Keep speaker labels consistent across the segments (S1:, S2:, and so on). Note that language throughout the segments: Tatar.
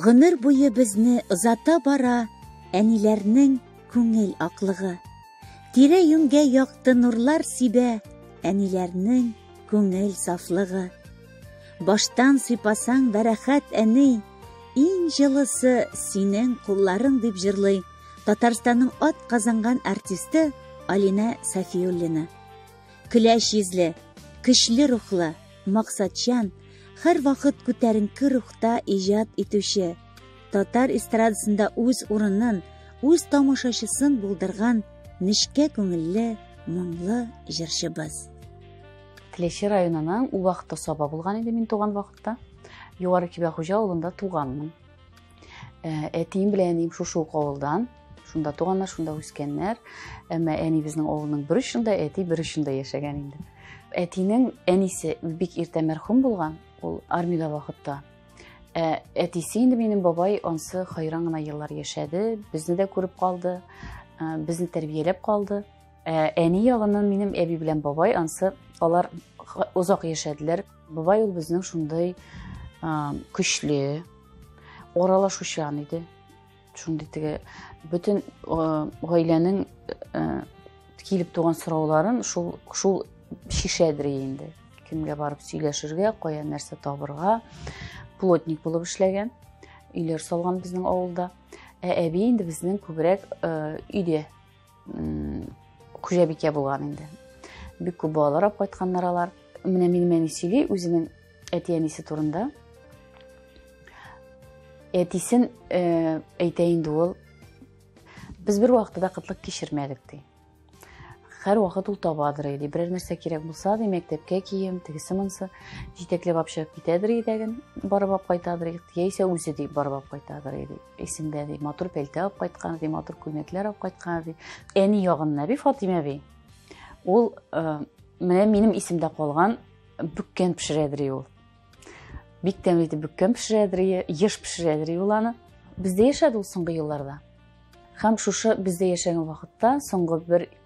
S1: Гомер буе безне озата бара әниләрнең күңел аклыгы. Тирә-юньгә якты нурлар сибә әниләрнең күңел сафлыгы. Баштан сыйпасаң бәрәхәт әни, иң җылысы синең кулларың дип җырлый Татарстанның ат казанган артисты Алина Сафиуллина. Көләч йөзле, көчле рухлы, максатчан, һәр вакыт күтәренке рухта иҗат итүче, татар эстрадасында үз урынын, үз тамашачысын булдырган нечкә күңелле, моңлы җырчыбыз.
S2: Теләче районының ул вакытта саба булган иде мин туган вакытта. Югары Кибәхуҗа авылында туганмын. Әтием белән әнием шушы авылдан, шунда туганнар, шунда үскәннәр. Әмма әни безнең авылның бер очында, әти бер очында яшәгән инде. Әтинең әнисе бик иртә мәрхүм булган, ул армиядә вакытта. Әтисе инде минем бабай ансы хайран гына еллар яшәде, безне дә күреп калды, безне тәрбияләп калды. Әни ягыннан минем әби белән бабай ансы алар озак яшәделәр. Бабай ул безнең шундай көчле, аралашучан иде. Шундый теге бөтен гаиләнең килеп туган сорауларын шул шишәдер инде. Кемгә барып сөйләшергә, кая нәрсә табырга, плотник булып эшләгән, өйләр салган безнең авылда. Әби инде безнең күбрәк өйдә хуҗабикә булган инде. Бик күп балалар алып кайтканнар алар. Менә минем әни сөйли үзенең әти-әнисе турында. Әтисен әйтә инде ул, без бер вакытта кытлык кичермәдек ди. Һәр вакыт ул табадыр иде. Берәр нәрсә кирәк булса да, мәктәпкә кием, тегесе монсы җитәкләп алып чыгып китәдер идеген, барып алып кайтадыр иде. Яисә үзе ди барып алып кайтадыр иде. Исемдә ди, матур пәлтә алып кайткан ди, матур күлмәкләр алып кайткан ди. Әни ягыннан би Фатыйма би. Ул менә минем исемдә калган бүккән пешерәдер ул. Бик тәмле итеп бүккән пешерәдер, еш пешерәдер ул аны. Бездә яшәде ул соңгы елларда. Һәм шушы бездә яшәгән вакытта, соңгы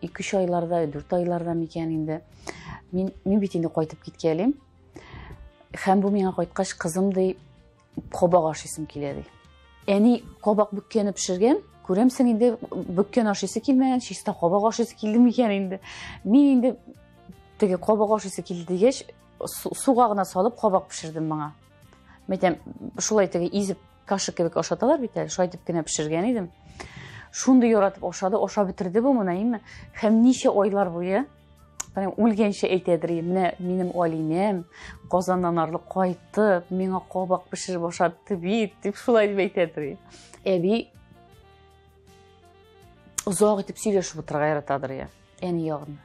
S2: 1-2 айларда, 4 айларда микән инде, мин бит инде кайтып киткәлим. Һәм бу миңа кайткач кызым ди, кабак ашыйсым килә ди. Әни кабак бүккәне пешергән, күрәмсең инде бүккән ашыйсы килмәгән, чиста кабак ашыйсы килде микән инде. Мин инде теге кабак ашыйсы килде дигәч, суга гына салып кабак пешердем моңа. Мәйтәм, шулай теге изеп кашык кебек ашаталар бит әле, шулай итеп кенә пешергән идем. Шунда яратып ашады, аша бетерде бу моны, әйме? Һәм ничә айлар буе, үлгәнчә әйтәдер, менә минем Алинәм Казаннан арлы кайтып, миңа кабак пешереп ашатты бит, дип шулай дип әйтәдер. Әби озак итеп сөйләшеп утырырга яратадыр, әни ягында.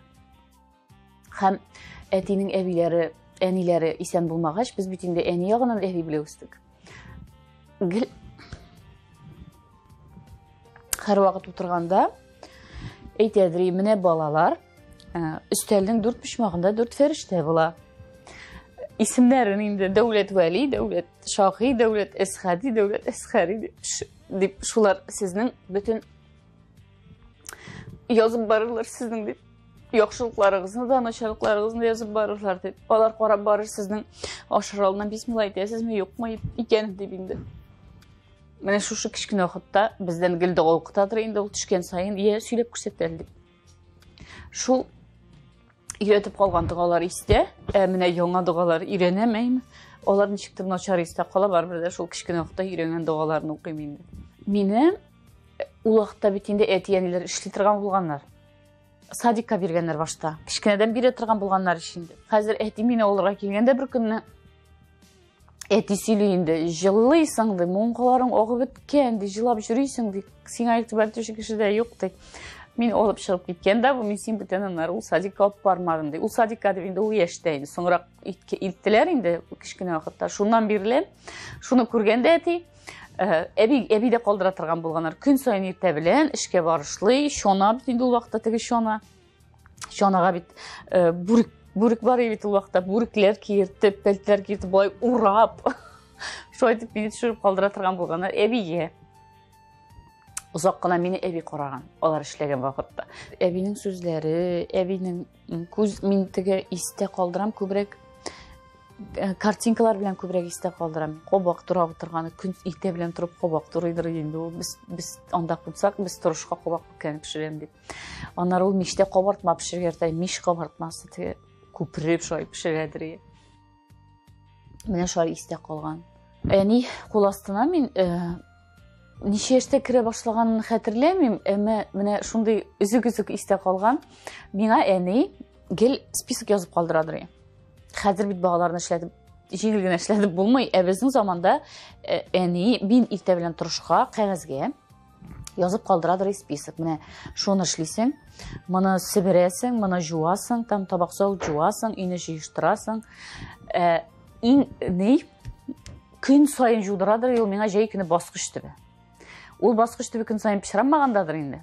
S2: Һәм әтинең әбиләре, әниләре исән булмагач, без бит инде әни ягыннан әби белән үстек. Һәр вакыт утырганда әйтәдер, менә балалар, өстәлнең 4 почмагында 4 фәрештә була. Исемнәрен инде Дәүләт Вәли, Дәүләт Шаһи, Дәүләт Әсхади, Дәүләт Әсхари дип шулар сезнең бөтен язып барырлар сезнең дип. Яхшылыкларыгызны да, начарлыкларыгызны язып барырлар дип. Алар карап барыр сезнең ашыралынан бисмилла әйтәсезме, юкмы икән дип инде. Менә шушы кичкенә вакытта бездән гел дога укытадыр инде, ул төшкән сайын сөйләп күрсәтәлди. Шул өйрәтеп калган догалар истә, менә яңа догалар өйрәнәмәйме? Алар ничектер начар истә кала, барбер дә шул кичкенә вакытта өйрәнгән догаларны укыйм инде. Мине ул вакытта бит инде әти-әниләр эшли торган булганнар. Садикка биргәннәр башта. Кичкенәдән бирә торган булганнар ишинде. Хәзер әти мине алырга килгәндә бер көнне әти сөйли инде, җылыйсың ди, моңгаларың агып беткән ди, җылап йөрисең ди, сиңа игътибар итүче кеше дә юк ди. Мин алып чыгып киткән дә, бу мин син бүтән аннары ул садикка алып бармадым ди. Ул садикка дип инде ул яшьтә инде, соңрак илттеләр инде кичкенә вакытта. Шуннан бирле, шуны күргәндә әти, әби дә калдыра торган булганнар. Көн сайын иртә белән эшкә барышлый, чона бит инде ул вакытта теге чона. Чонага бит бүрек бар бит ул вакытта, бүрекләр киертеп, пәлтәләр киертеп, болай урап. Шулай итеп мине төшереп калдыра торган булганнар әбигә. Озак кына мине әби караган, алар эшләгән вакытта. Әбинең сүзләре, әбинең күз, мин теге истә калдырам күбрәк картинкалар белән күбрәк истә калдырам. Кабак турап утырганы, көн иртә белән турып кабак турыйдыр инде ул. Без анда кунсак, без торышка кабак икән пешерәм дип. Аннары ул мичтә кабартма пешергән, мич кабартмасы теге күпреп шулай пешерәдер. Менә шулай истә калган. Әни кул астына мин ничә яшьтә керә башлаганын хәтерләмим, әмма менә шундый үзек-үзек истә калган. Миңа әни гел список язып калдырадыр. Хәзер бит багаларны эшләтеп, җиңел генә эшләтеп булмый. Безнең заманда әни мин иртә белән торышка кәгазьгә язып калдырадыр список. Менә шуны эшлисең, моны себерәсең, моны жуасың, там табак салып жуасың, өйне җыештырасың. Көн сайын жудырадыр, ул миңа җәй көне баскыч төбе. Ул баскыч төбе көн сайын пешермәгәндәдер инде.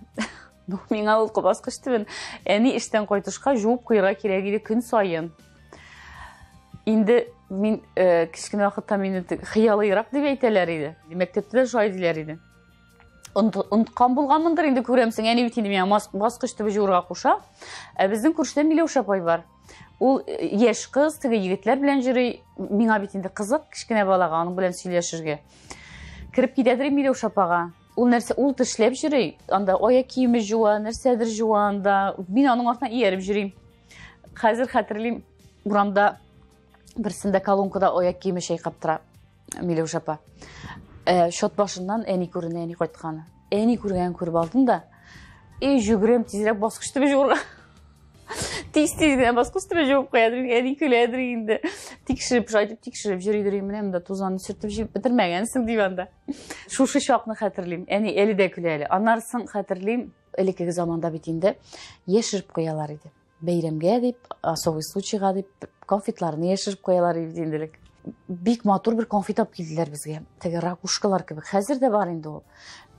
S2: Миңа ул баскыч төбен әни эштән кайтышка жуып куярга кирәк иде көн сайын. Инде мин кичкенә вакытта мине хыялыйрак дип әйтәләр иде. Мәктәптә дә шулай диләр иде. Онткан булганмындыр инде күрәмсең, әни бит инде миңа баскыч төбе жуырга куша. Безнең күршедә Миләүшә апай бар. Ул яшь кыз, теге егетләр белән йөри. Миңа бит инде кызык кичкенә балага аның белән сөйләшергә. Кирип китәдер Миләүшә апага. Ул нәрсә, ул тешләп йөри. Анда аяк киеме жуа, нәрсәдер жуа анда. Мин аның артыннан ияреп йөрим. Хәзер хәтерлим, урамда берсендә колонкада аяк киеме чайкап тора Миләүшә апа. Шот башыннан әни күренә, әни кайтканы. Әни күргән күреп алдым да, жүгерәм тизрәк баскыч төбе жуырга. Тиз-тиз генә баскыч төбе жуып куядыр, әни көләдер инде. Тикшереп йөридер, менә монда тузанны сөртеп җыеп бетермәгәнсең дип анда. Шушы чакны хәтерлим. Әни әле дә көлә әле. Аннарсын хәтерлим, элекке заманда бит инде яшереп куялар иде. Бәйрәмгә дип, особый случайга дип, конфетларны яшереп куялар иде инделек. Бик матур бер конфет алып килделәр безгә. Теге ракушкалар кебек. Хәзер дә бар инде ул.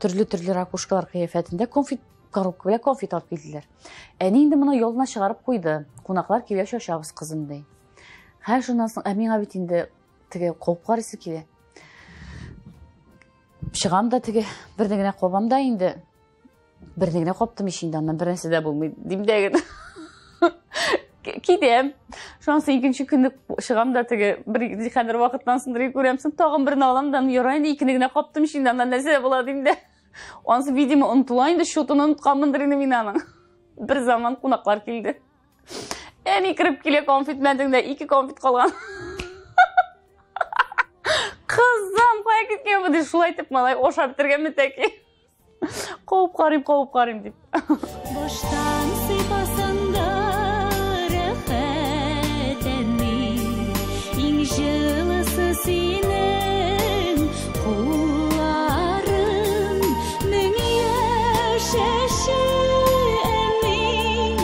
S2: Төрле ракушкалар кыяфәтендә конфет коробка белән конфет алып килделәр. Әни инде моны ялына чыгарып куйды. Кунаклар килгәч ашабыз кызым ди. Һәр шуннан соң миңа бит инде теге куып карыйсы килә. Чыгам да теге берне генә кабам да инде. Берне генә каптым ишинде, аннан бернәрсә дә булмый. Димдәген. Кидем. Шуннан соң икенче көнне чыгам да теге бер хәзер вакыттан соң күрәмсең, тагын берне алам да, ярай инде икене генә каптым ишинде, аннан нәрсә була димдә. Ансы видимо онтыла инде, шутын онытканмындыр инде мин аның. Бер заман кунаклар килде. Әни кирип килә конфет мәдеңдә 2 конфет калган. Кызым, кая киткән бу? Шулай итеп малай ашап бетергәнме тәки? Кауып карыйм дип. Баштан сыйпасында рәхәт әни, иң җылысы синең кулларың, мең яшәшә әни,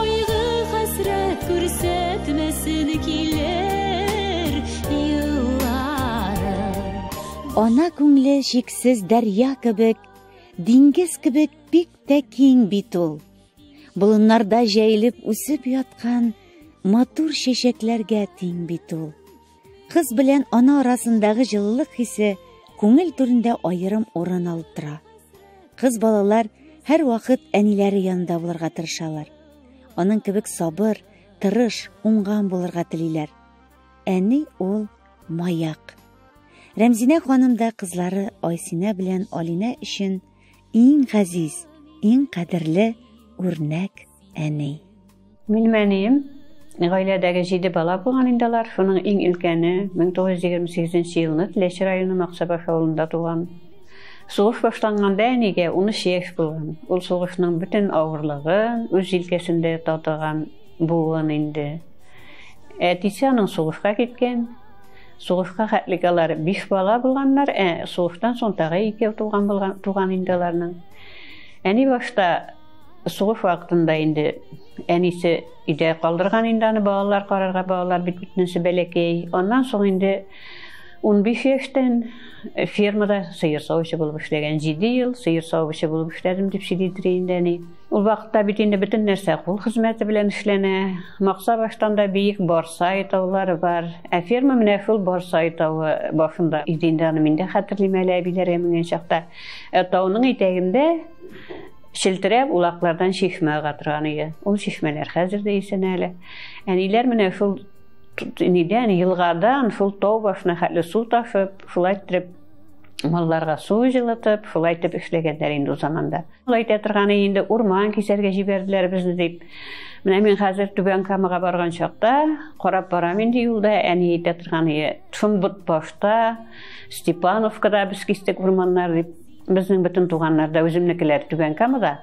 S2: ойгы хәсрәт күрсәтмәсен килер еллары.
S1: Ана күңле шиксез дәрья кебек, диңгез кебек бик тә киң бит ул. Болыннарда җәелеп үсеп яткан матур чәчәкләргә тиң бит ул. Кыз белән ана арасындагы җылылык хисе күңел түрендә аерым урын алып тора. Кыз балалар һәр вакыт әниләре янында булырга тырышалар. Аның кебек сабыр, тырыш, уңган булырга телиләр. Әни ул маяк. Рәмзинә ханым да кызлары Айсинә белән Алинә өчен иң газиз, иң кадерле үрнәк әни.
S3: Минем әнием гаиләдәге 7 бала булган индалар. Шуның иң өлкәне 1928 елны Теләче районы Максабаш авылында туган. Сугыш башланганда әнигә 13 яшь булган. Ул сугышның бөтен авырлыгын үз җилкәсендә татыган булган инде. Әтисе аның сугышка киткән. Сугышка хәтлегалар 5 бала булганнар, сугыштан соң тагы 2 туган индаларның. Әни башта сугыш вакытында инде әнисе өйдә калдырган инде аны балалар карарга, балалар бит бөтенесе бәләкәй. Аннан соң инде 15 яшьтән фермада сыер савучы булып эшләгән, 7 ел сыер савучы булып эшләдем дип сөйли инде әни. Ул вакытта бит инде бөтен нәрсә кул хезмәте белән эшләнә. Максабаштан да бик Барсай таулары бар. Ферма менә шул Барсай тауы башында иде инде, аны мин дә хәтерлим әле әбиләргә менгән чакта. Тауның итәгендә шелтерәп улаклардан чишмә ага торган иде. Ул чишмәләр хәзер дә исән әле. Әниләр менә шул neden yılgadan ful tau başına hali su taşıp, fulaytırıp mallarga su жылытып, fulaytırıp işlegenler indi o zamanda. Fulaytı tırgаны indi urman keserge jiberdiler bizni deyip. Мен hazır Түбән Камага барган чакта, карап барам инде юлда, әни әйтә торганы Тунбут башта, Степановкада без кистек урманнар дип, безнең бөтен туганнар да үземнекеләр Түбән Камада.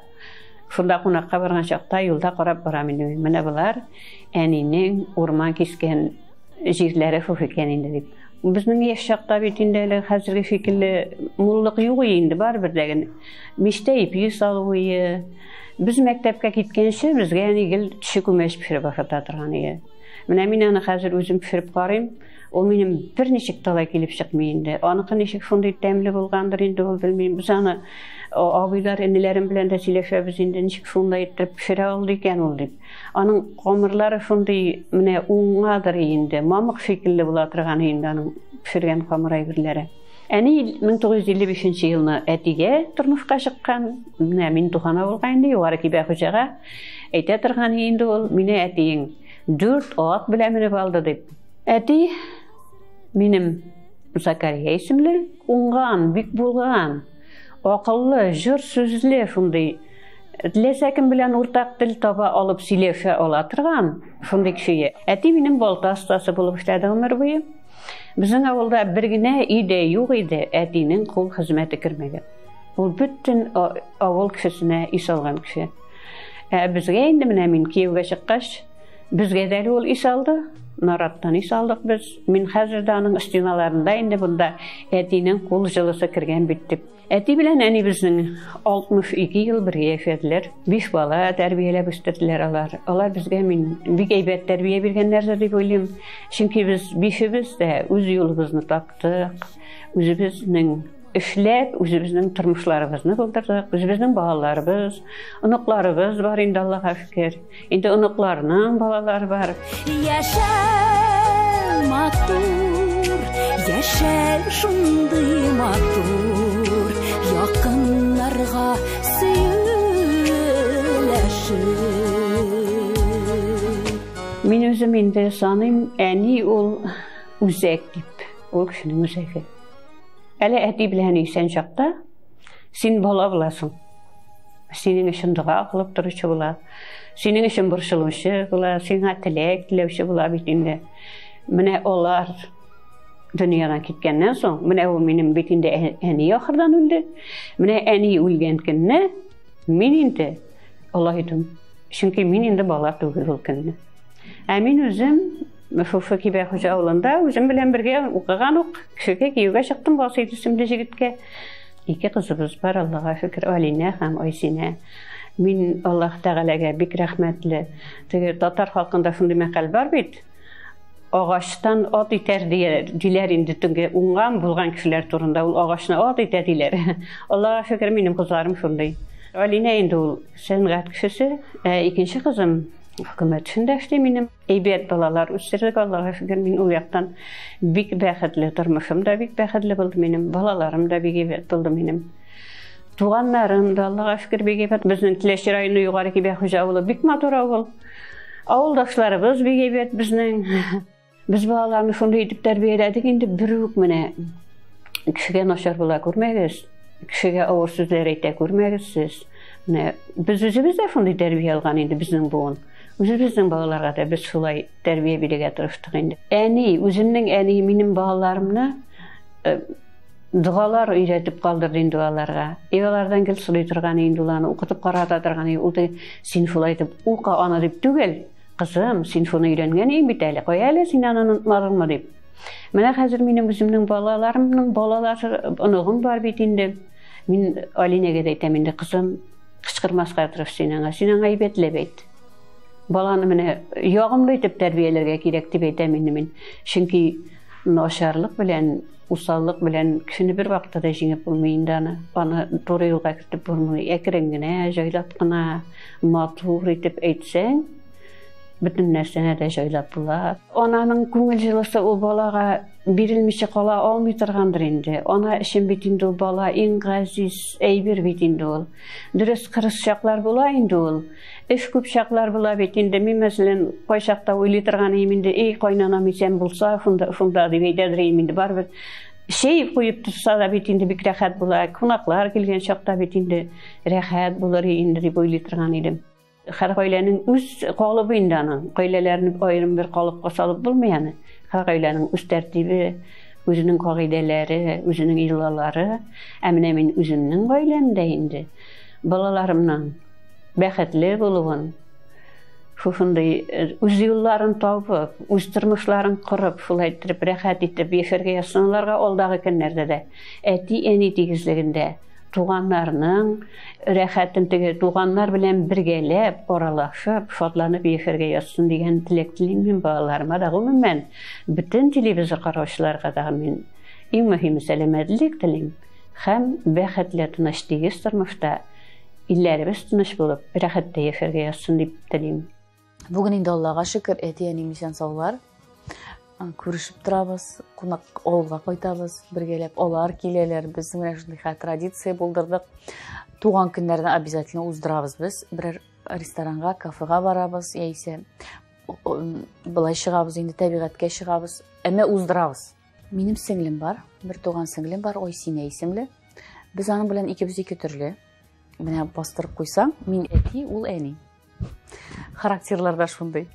S3: Шунда кунакка барган чакта юлда карап барам инде. Менә булар әнинең урман кискән җирләре шул икән инде дип. Безнең яшь чакта бит инде әле хәзерге шикелле муллык юк инде барбер дәгән. Миштә ипи салуы. Biz мәктәпкә киткәнче безгә нигел төшү күмәч пешереп башата торган иде. Менә мин аны хәзер үзем пешереп карыйм. Ул минем берничек талай килеп чыкмый инде. Аныкы ничек шундый тәмле булгандыр инде ул белмим. Без аны абыйлар, энеләрем белән дә сөйләшәбез инде ничек шундай итеп пешерә алды икән ул дип. Аның камырлары шундый менә уңадыр инде. Мамык шикелле була торган инде аның пешергән камыр әйберләре. Әни 1955 елны әтигә тормышка чыккан. Менә мин туган авылга инде югары Кибә хуҗага әйтә торган инде ул мине әтиең 4 ат белән менеп алды дип. Әти минем Закария исемле, уңган, бик булган, акыллы, җыр сүзле шундый теләсә кем белән уртак тел таба алып сөйләшә ала торган шундый кеше. Әти минем балта остасы булып эшләде гомер буе. Безнең авылда бер генә өйдә юк иде, әтинең кул хезмәте кермәгән. Ул бөтен авыл кешесенә ис алган кеше. Безгә инде менә мин кияүгә чыккач, безгә дә ул ис алды. Нараттан ис алдык без. Мин хәзер дә аның стеналарында инде бунда әтинең кул җылысы кергән бит дип. Әти белән әни безнең 62 ел бергә яшәделәр. 5 бала тәрбияләп үстерделәр алар. Алар безгә мин бик әйбәт тәрбия биргәннәрдер дип уйлыйм. Чөнки без бишебез дә үз юлыбызны таптык. Үзебезнең эшләп, үзебезнең тормышларыбызны булдырдык. Үзебезнең балаларыбыз, оныкларыбыз бар инде Аллаһка шөкер. Инде оныкларның балалары бар.
S4: Яшәл матур, яшәл шундый матур, якыннарга сөйләшеп.
S3: Мин үзем инде саныйм, әни ул үзәк дип, ул кешенең үзәге. Әле әти белән исән чакта син бала буласың. Синең өчен дуа кылып торучы була. Синең өчен борчылучы була, сиңа теләк теләүче була бит инде. Менә алар дөньядан киткәннән соң, менә ул минем бит инде әни ахырдан үлде. Менә әни үлгән көнне мин инде Аллаһ итем. Чөнки мин инде бала түгел ул көнне. Мин үзем Мәфуфа Кибә хуҗа авылында үзем белән бергә укыган ук кешегә кияүгә чыктым Васыйт исемле җегеткә. 2 кызыбыз бар, Аллаһка шөкер, Алинә һәм Айсинә. Мин Аллаһ Тәгаләгә бик рәхмәтле. Теге татар халкында шундый мәкаль бар бит. Агачтан ат итәр диләр инде төнгә уңган булган кешеләр турында ул агачны ат итә диләр. Аллаһка шөкер, минем кызларым шундый. Алинә инде ул сәнгать кешесе, икенче кызым хөкүмәт эшендә эшли минем. Әйбәт балалар үстердек, Аллаһка шөкер, мин ул яктан бик бәхетле, тормышым да бик бәхетле булды минем, балаларым да бик әйбәт булды минем. Туганнарым да Аллаһка шөкер бик әйбәт. Безнең Теләче районы югары Кибә хуҗа авылы бик матур авыл. Авылдашларыбыз бик әйбәт безнең. Без балаларны шундый итеп тәрбияләдек инде, бер үк менә кешегә начар була күрмәгез, кешегә авыр сүзләр әйтә күрмәгез сез. Менә без үзебез дә шундый тәрбия алган инде безнең буын. Үзебезнең балаларга да без шулай тәрбия бирергә тырыштык инде. Әни, үземнең әни минем балаларымны дуалар өйрәтеп калдырды инде аларга. Алардан гел сулый торган инде уларны укытып карата торган инде. Ул да син шулай итеп ука аны дип түгел. Кызым, син шуны өйрәнгән инде бит әле. Кая әле син аны онытмадыңмы дип. Менә хәзер минем үземнең балаларымның балалары оныгым бар бит инде. Мин Алинәгә дә әйтәм инде, кызым, кычкырмаска тырыш син аңа әйбәтләп әйт. Баланы менә ягымлы итеп тәрбияләргә кирәк дип әйтәм инде мин. Чөнки начарлык белән, усаллык белән кешене бер вакытта да җиңеп булмый инде аны. Аны туры юлга кертеп булмый. Әкрен генә, җайлап кына, матур итеп әйтсәң, бөтен нәрсәне дә җайлап була. Ананың күңел җылысы ул балага birilmişe kala olmay turgandyr indi. Ona işin bitindi ol bala iň gaziz eýbir bitindi ol. Dürüst kırışşaklar bola indi ol. Eş köp şaklar bola bitindi. Men meselen koýşakda öýli turgan ýymyndy. Ey koýnanam sen bolsa funda diýip eýderdir ýymyndy. Bar bir şey koyup tutsa da bitindi bir rahat bolar. Konaklar gelgen şakta bitindi. Rahat bolar indi diýip öýli turgan edim. Her gaýlenin üz galyby indanyň. Gaýlelerini aýrym bir galypga salyp bolmaýany. Her gaýlenin üz tertibi, özünün kagideleri, özünün illalary, ämine men özümniň gaýlemde indi. Balalarymdan bäxetli bolubun. Şusunday üz ýyllaryny tapyp, üz turmuşlaryny kurup, şulay etdirip, rahat etdirip ýeşerge ýaşanlarga ol dagy günlerde de eni tigizliginde tuganlarynyň rahatyndygy tuganlar bilen birgelep, oralaşyp, şadlanyp ýeşerge ýaşsyn diýen tilekdilim men balalarıma da gümmen. Bütün telewizor garaşlarga da men iň mühimi selametlik dilim. Hem bäxetli tynyşlyk turmuşda illerimiz tynyş bolup, rahatda ýeşerge ýaşsyn diýip dilim.
S2: Bugün indi Allah'a şükür etiyenim nişan sağlar. Көрüşüp turabız, kunak olga koytabız, birgelep olar kileler, bizning mana şunday tradisiya boldurdyk. Tuğan günlerden обязательно uzdurabız biz. Bir restoranga, kafega barabız, ýa-ise bulay şygabız, indi tabigatga şygabız, äme uzdurabız. Menim singlim bar, bir tuğan singlim bar, Oysina isimli. Biz anyň bilen ikimiz iki türlü. Mene bastyryp koýsaň, men eti, ul äni. Karakterlarda şunday.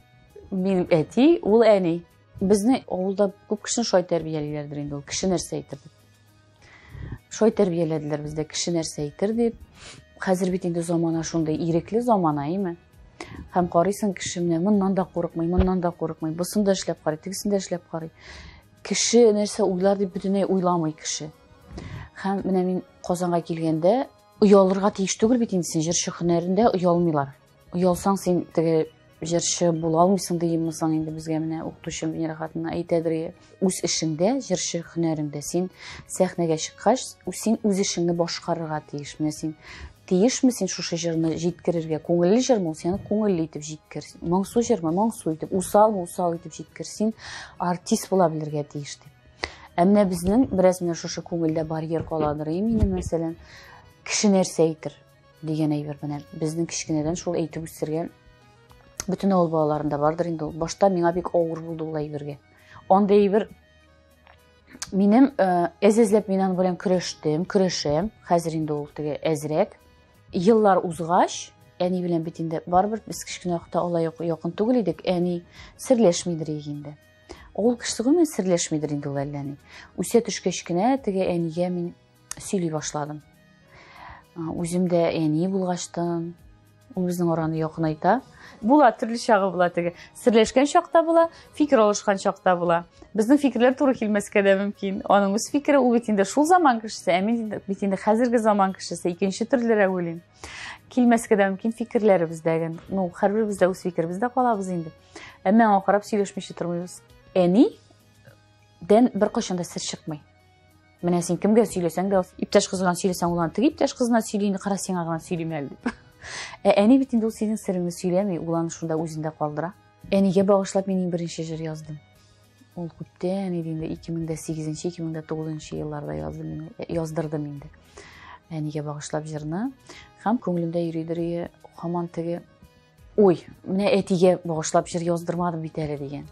S2: Menim eti, ul äni. Bizni oğulda köp kişini şoý terbiyelilerdir indi ol. Kişi nerse aýtyr dip. Şoý terbiyelediler bizde kişi nerse aýtyr dip. Häzir bit indi zamana şunday irekli zamana ýa-me. Hem garysyň kişimne mundan da gorkmay, mundan da gorkmay. Busun da işlep gary, tigisini de işlep gary. Kişi nerse uýlar dip bütüney uýlamay kişi. Hem mene men Kozanga kelgende uýalyrga tiýiş tügül bit indi sen jirşi hünerinde uýalmylar. Uýalsaň sen tege jirşi bola almysyň diýmesiň indi bizge mene okutuşym bir rahatyna aýtadyr. Üz işinde, jirşi hünerinde sen sahnege çykgaç, sen üz işini boşgaryrga tiýiş. Mene sen tiýişmisin şuşa jerine ýetkirirge, koňully jerme seni koňully etip ýetkir. Moňsu jerme, moňsu etip, usal etip ýetkir. Sen artist bola bilirge tiýişdi. Ämne bizning biraz mene şuşa koňulda barýer galadyr. Menim meselen kişi nerse aýtyr diýen eýber mene bizning kişkineden şol aýtyp üstürgen bütün oğul balalarında bardır indi. Başta meňe bek ogur buldy ul aýberge. Onda aýber menim ezizlep menen bilen küreşem. Häzir indi ol tege ezrek. Yıllar uzgaç, äni bilen bitinde barbyr biz kişkine wagtda olay ýokyn tugul edik. Äni sirleşmidir ýeginde. Ol kişi men sirleşmidir indi ol elleni. Üse düşkeşkine tege äniге men süýli başladym. Üzümde äni bulgaçdym. Ol bizning orany ýokyn aýta. Bula türlü şağı bula tege. Sirleşken şakta bula, fikir oluşkan şakta bula. Bizning fikirler tory kelmeske de mümkin. Onuň öz fikri ul bitinde şul zaman kişisi, emin bitinde häzirgi zaman kişisi, ikinci türlere öýlen. Kelmeske de mümkin fikirleri bizdägen. No, her bir bizde öz fikir bizde galabız indi. Ämma o garap süýleşmişi turmyýbys. Äni den bir goşanda sir çykmay. Mene sen kimge süýleseň de, iptaş kızgan süýleseň ulan tigi iptaş kızına süýleýini garasaň agana süýlemeli. Äni bitinde ol senin sirriňi süýlemey, ulan şunda özünde galdyra. Äniге bagyşlap meniň birinçi jir ýazdym. Ol köpden edinde 2008-2009 ýyllarda ýazdyrdym indi. Äniге bagyşlap jirini. Hem köňlümde ýüridir, haman tigi oy, mene etige bagyşlap jir ýazdyrmadym biteli diýen.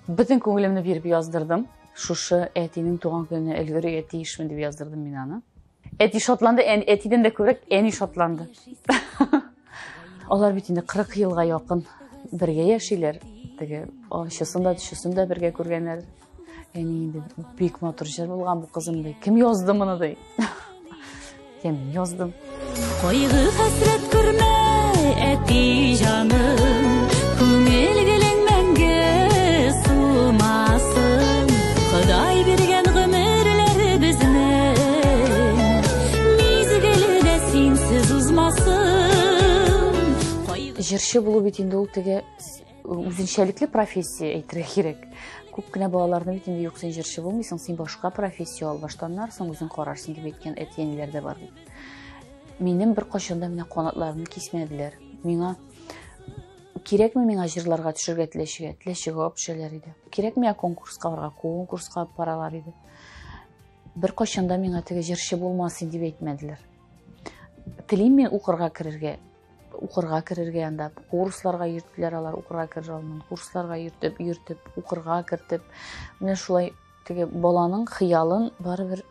S2: Bütün köňlümni berip ýazdyrdym. Şuşa etiniň tugan gününe elgiri eti işmi diýip ýazdyrdym men any. Eti şotlandy, etiden de körek eni şotlandy. Olar bitinde 40 ýylga ýakyn birge ýaşylar. Tege şusunda birge görgenler. Indi büyük motor jer bolgan bu kızımdy. Kim ýazdy muny diýip. Kim ýazdym.
S4: Koygu hasret görme eti canım, köngel gelen menge sumasın. Hudaý bergen gümürler bizne, mizgili de sensiz uzmasın.
S2: Jirşi bulup bitinde ol tege üzünçelikli professiya aýtyrga gerek. Köpkine balalarny bitinde ýok sen jirşi bolmaýsaň, sen başga professiya al başlanarsyň, özüň gararsyn diýip etken etýenlerde bar. Menim bir goşunda mene qanatlarymı kesmediler. Meňe Кирәкме миңа җырларга төшәргә теләшегә алып төшәләр иде. Кирәкме конкурска барырга, конкурска алып баралар иде. Бер кайчанда миңа теге җырчы булмасын дип әйтмәделәр. Телим мин укырга керергә анда курсларга йөрттеләр, алар укырга керә алмады. Курсларга йөртеп, укырга кертеп, менә шулай теге баланың хыялын барыбер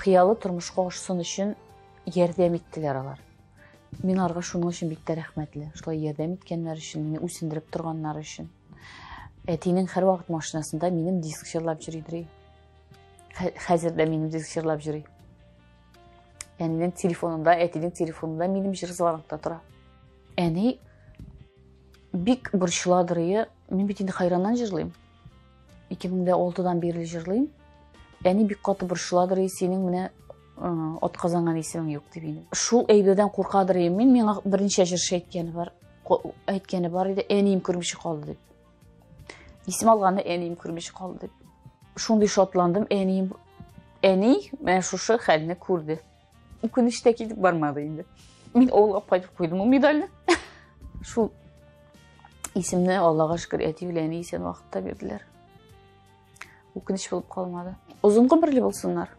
S2: хыялы тормышка ашсын өчен ярдәм иттеләр алар. Мин аларга шуның өчен бик тә рәхмәтле. Шулай ярдәм иткәннәр өчен, мине үсендереп торганнар өчен. Әтинең һәр вакыт машинасында минем диск җырлап йөри. Хәзер дә минем диск җырлап йөри. Әнинең телефонында, әтинең телефонында минем җыр звонокта тора. Әни бик борчыладыр, мин бит инде хайраннан җырлыйм. 2006дан бирле җырлыйм. Әни бик каты борчыладыр, синең менә атказанган исемең юк дип инде. Шул әйбердән куркадыр мин, миңа берничә җырчы әйткәне бар иде, әнием күрмичә калды дип. Исем алганда әнием күрмичә калды дип. Шундый шатландым, әни менә шушы хәлне күрде. Үкенеч тә китеп бармады инде. Мин олап кайтып куйдым ул медальне. Шул исемне Аллага шөкер әти белән әни исән вакытта бирделәр. Үкенеч булып калмады. Озын гомерле булсыннар.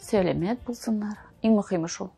S2: Сәламәт булсыннар. Иң мөһиме шул.